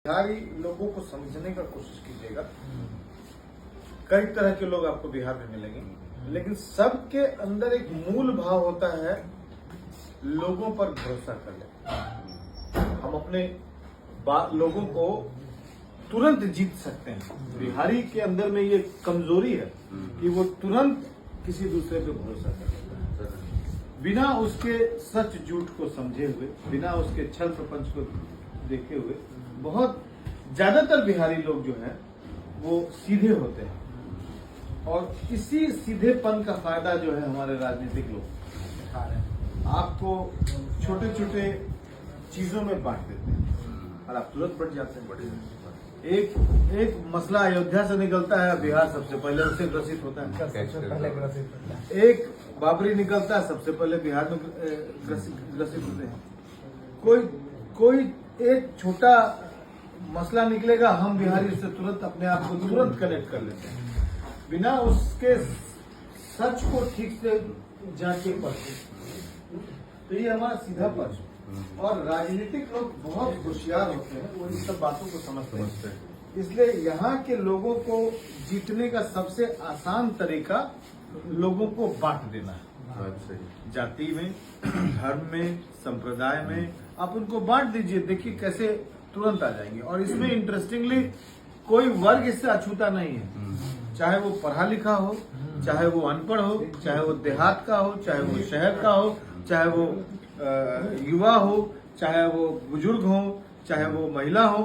बिहारी लोगों को समझने का कोशिश कीजिएगा। कई तरह के लोग आपको बिहार में मिलेंगे, लेकिन सबके अंदर एक मूल भाव होता है लोगों पर भरोसा कर ले। हम अपने लोगों को तुरंत जीत सकते हैं। बिहारी के अंदर में ये कमजोरी है कि वो तुरंत किसी दूसरे पे भरोसा कर लेता है, बिना उसके सच झूठ को समझे हुए, बिना उसके छल प्रपंच को देखे हुए। बहुत ज्यादातर बिहारी लोग जो हैं वो सीधे होते हैं, और इसी सीधेपन का फायदा जो है हमारे राजनीतिक लोग उठा रहे हैं। आपको छोटे छोटे चीजों में बांट देते हैं और आप तुरंत बढ़ जाते हैं। एक मसला अयोध्या से निकलता है, बिहार सबसे पहले उससे ग्रसित होता है। एक बाबरी निकलता है, सबसे पहले बिहार में ग्रसित होते हैं। कोई एक छोटा मसला निकलेगा, हम बिहारी उससे तुरंत अपने आप को तुरंत कनेक्ट कर लेते हैं, बिना उसके सच को ठीक से जांचे परखे। तो ये हमारा सीधा पक्ष। और राजनीतिक लोग बहुत होशियार होते हैं, वो इन सब बातों को समझते हैं। इसलिए यहाँ के लोगों को जीतने का सबसे आसान तरीका लोगों को बांट देना है। जाति में, धर्म में, संप्रदाय में आप उनको बांट दीजिए, देखिए कैसे तुरंत आ जाएंगे। और इसमें इंटरेस्टिंगली कोई वर्ग इससे अछूता नहीं है, चाहे वो पढ़ा लिखा हो, चाहे वो अनपढ़ हो, चाहे वो देहात का हो, चाहे वो शहर का हो, चाहे वो युवा हो, चाहे वो बुजुर्ग हो, चाहे वो महिला हो।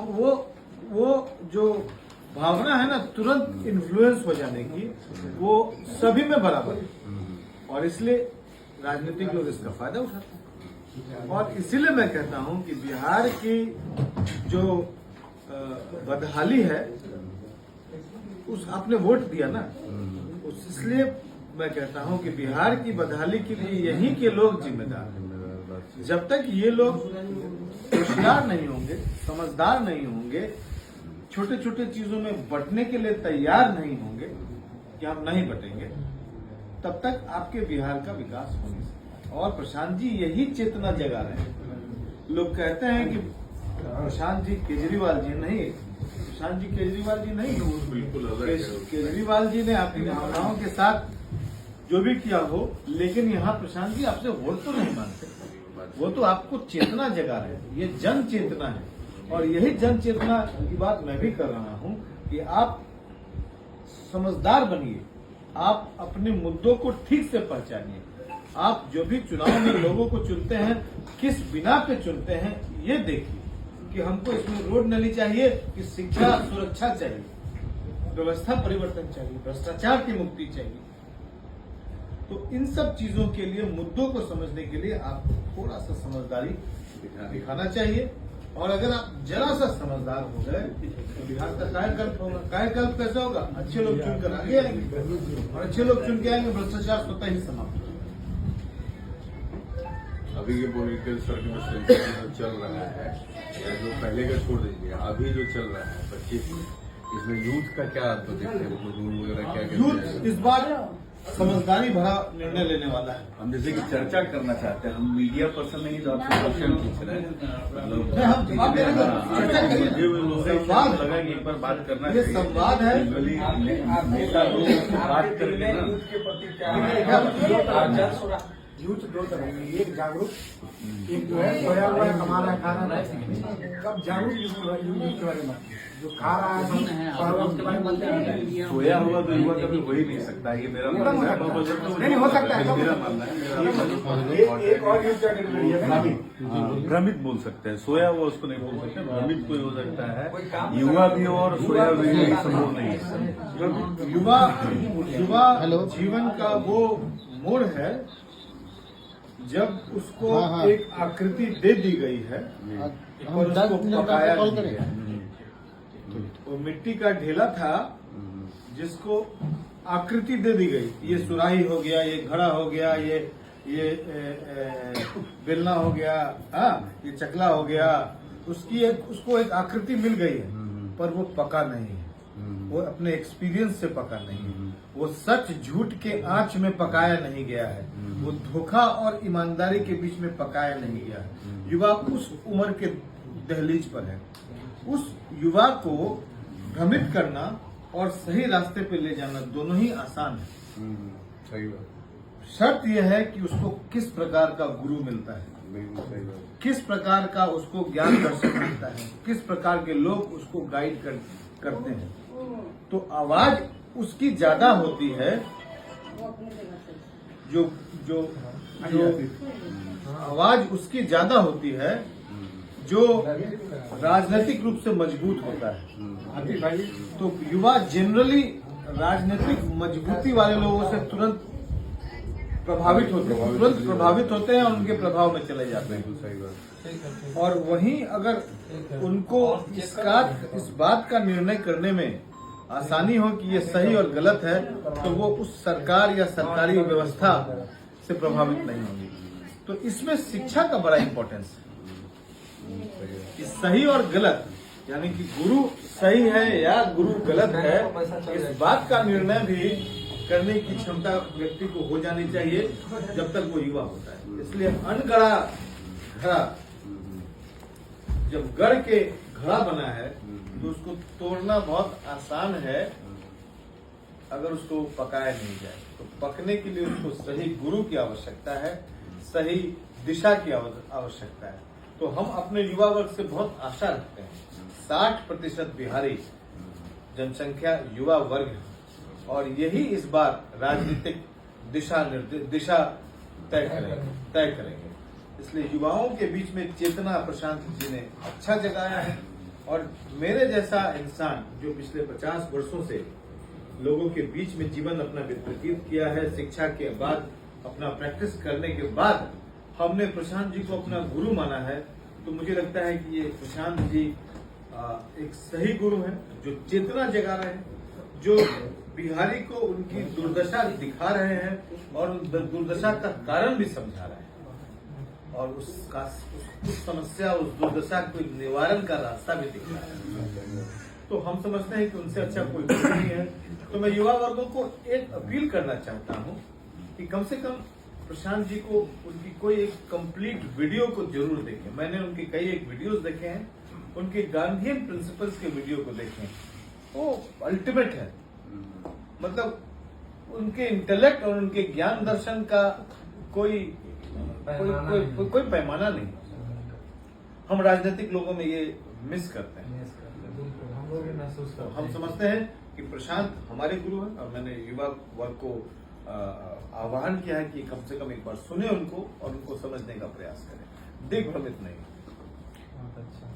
वो जो भावना है ना तुरंत इन्फ्लुएंस हो जाने की, वो सभी में बराबर है। और इसलिए राजनीतिक लोग इसका फायदा उठाते हैं। और इसीलिए मैं कहता हूं कि बिहार की जो बदहाली है, उस आपने वोट दिया ना, इसलिए मैं कहता हूं कि बिहार की बदहाली के लिए यहीं के लोग जिम्मेदार हैं। जब तक ये लोग होशियार नहीं होंगे, समझदार नहीं होंगे, छोटे छोटे चीजों में बंटने के लिए तैयार नहीं होंगे कि हम नहीं बटेंगे, तब तक आपके बिहार का विकास हो नहीं सकता। और प्रशांत जी यही चेतना जगा रहे हैं। लोग कहते हैं कि प्रशांत जी केजरीवाल जी नहीं, प्रशांत जी केजरीवाल जी नहीं, बिल्कुल केजरीवाल जी ने आपकी भावनाओं के साथ जो भी किया हो, लेकिन यहाँ प्रशांत जी आपसे वोट तो नहीं मांगते, वो तो आपको चेतना जगा रहे हैं। ये जन चेतना है, और यही जन चेतना की बात मैं भी कर रहा हूं कि आप समझदार बनिए, आप अपने मुद्दों को ठीक से पहचानिए। आप जो भी चुनाव में लोगों को चुनते हैं, किस बिना पे चुनते हैं, ये देखिए कि हमको इसमें रोड नली चाहिए कि शिक्षा सुरक्षा चाहिए, व्यवस्था परिवर्तन चाहिए, भ्रष्टाचार की मुक्ति चाहिए। तो इन सब चीजों के लिए, मुद्दों को समझने के लिए आपको थोड़ा सा समझदारी दिखाना चाहिए। और अगर आप जरा सा समझदार हो गए तो बिहार का कायाकल्प होगा। कायाकल्प कैसा होगा? अच्छे लोग चुनकर आगे आएंगे, और अच्छे लोग चुन के आएंगे, भ्रष्टाचार स्वतः ही समाप्त होगा। अभी ये पॉलिटिकल सर्कुलेशन चल रहा है, जो पहले का छोड़ दीजिए, अभी जो चल रहा है 25, इसमें यूथ का क्या तो देखते हैं, रूल वगैरह क्या कहते हैं? यूथ इस बार समझदारी भरा निर्णय लेने वाला है। हम जैसे कि चर्चा करना चाहते हैं, हम मीडिया पर्सन नहीं तो आपसे क्वेश्चन पूछ रहे हैं, हम जवाब दे रहे हैं, चर्चा करिए। संवाद लगा कि एक बार बात करना ये संवाद है। नेता लोग बात करके ना, यूथ दो तरह की, एक जागरूक, एक जो है सोया हुआ है, कमा रहा है, खा रहा है। कब जागरूक यूथ के बारे में, जो खा रहा है उसके बारे में सोया हुआ तो युवा कभी हो ही नहीं सकता। ये मेरा मानना है। नहीं हो सकता है, मेरा मानना है। एक और यूथ कैटेगरी है भ्रमित बोल सकते हैं, सोया हुआ उसको नहीं बोल सकते, भ्रमित कोई हो सकता है। युवा भी हो और सोया भी संभव नहीं है। युवा जीवन का वो मोड़ है जब उसको एक आकृति दे दी गई है और उसको पकाया नहीं गया। वो मिट्टी का ढेला था जिसको आकृति दे दी गई, ये सुराही हो गया, ये घड़ा हो गया, ये बेलना हो गया, ये चकला हो गया। उसको एक आकृति मिल गई है, पर वो पका नहीं है, वो अपने एक्सपीरियंस से पका नहीं है, वो सच झूठ के आंच में पकाया नहीं गया है, वो धोखा और ईमानदारी के बीच में पकाया नहीं गया है। युवा उस उम्र के दहलीज पर है, उस युवा को भ्रमित करना और सही रास्ते पे ले जाना दोनों ही आसान है। सही बात, शर्त यह है कि उसको किस प्रकार का गुरु मिलता है, बिल्कुल सही बात। किस प्रकार का उसको ज्ञान दर्शन मिलता है, किस प्रकार के लोग उसको गाइड करते हैं। तो आवाज उसकी ज्यादा होती है जो जो जो आवाज उसकी ज्यादा होती है जो राजनीतिक रूप से मजबूत होता है। आतिफ भाई, तो युवा जनरली राजनीतिक मजबूती वाले लोगों से तुरंत प्रभावित होते हैं और उनके प्रभाव में चले जाते हैं। बिल्कुल सही बात। और वहीं अगर उनको इस बात का निर्णय करने में आसानी हो कि ये सही और गलत है, तो वो उस सरकार या सरकारी व्यवस्था से प्रभावित नहीं होंगी। तो इसमें शिक्षा का बड़ा इंपॉर्टेंस है कि सही और गलत, यानी कि गुरु सही है या गुरु गलत है, इस बात का निर्णय भी करने की क्षमता व्यक्ति को हो जानी चाहिए जब तक वो युवा होता है। इसलिए अनगढ़ा घड़ा, जब गढ़ के घड़ा बना है तो उसको तोड़ना बहुत आसान है अगर उसको पकाया नहीं जाए। तो पकने के लिए उसको सही गुरु की आवश्यकता है, सही दिशा की आवश्यकता है। तो हम अपने युवा वर्ग से बहुत आशा रखते हैं। 60% बिहारी जनसंख्या युवा वर्ग है और यही इस बार राजनीतिक दिशा तय करेंगे। इसलिए युवाओं के बीच में चेतना प्रशांत जी ने अच्छा जगाया है और मेरे जैसा इंसान जो पिछले 50 वर्षों से लोगों के बीच में जीवन अपना व्यतीत किया है, शिक्षा के बाद अपना प्रैक्टिस करने के बाद हमने प्रशांत जी को अपना गुरु माना है। तो मुझे लगता है कि ये प्रशांत जी एक सही गुरु है जो चेतना जगा रहे हैं, जो बिहारी को उनकी दुर्दशा दिखा रहे हैं और उन दुर्दशा का कारण भी समझा रहे हैं और उस समस्या, उस दुर्दशा को निवारण का रास्ता भी दिख रहा है। तो हम समझते हैं कि उनसे अच्छा कोई गुरु नहीं है। तो मैं युवा वर्गों को एक अपील करना चाहता हूं कि कम से कम प्रशांत जी को उनकी कोई एक कंप्लीट वीडियो को जरूर देखें। मैंने उनके कई एक वीडियोस देखे हैं, उनके गांधीयन प्रिंसिपल्स के वीडियो को देखें। वो अल्टीमेट है, मतलब उनके इंटेलेक्ट और उनके ज्ञान दर्शन का कोई पैमाना नहीं। हम राजनीतिक लोगों में ये मिस करते हैं। हम लोग भी महसूस करते हैं। हम समझते हैं कि प्रशांत हमारे गुरु हैं और मैंने युवा वर्ग को आह्वान किया है कि कम से कम एक बार सुने उनको और उनको समझने का प्रयास करें, दिग्भ्रमित नहीं। बहुत अच्छा।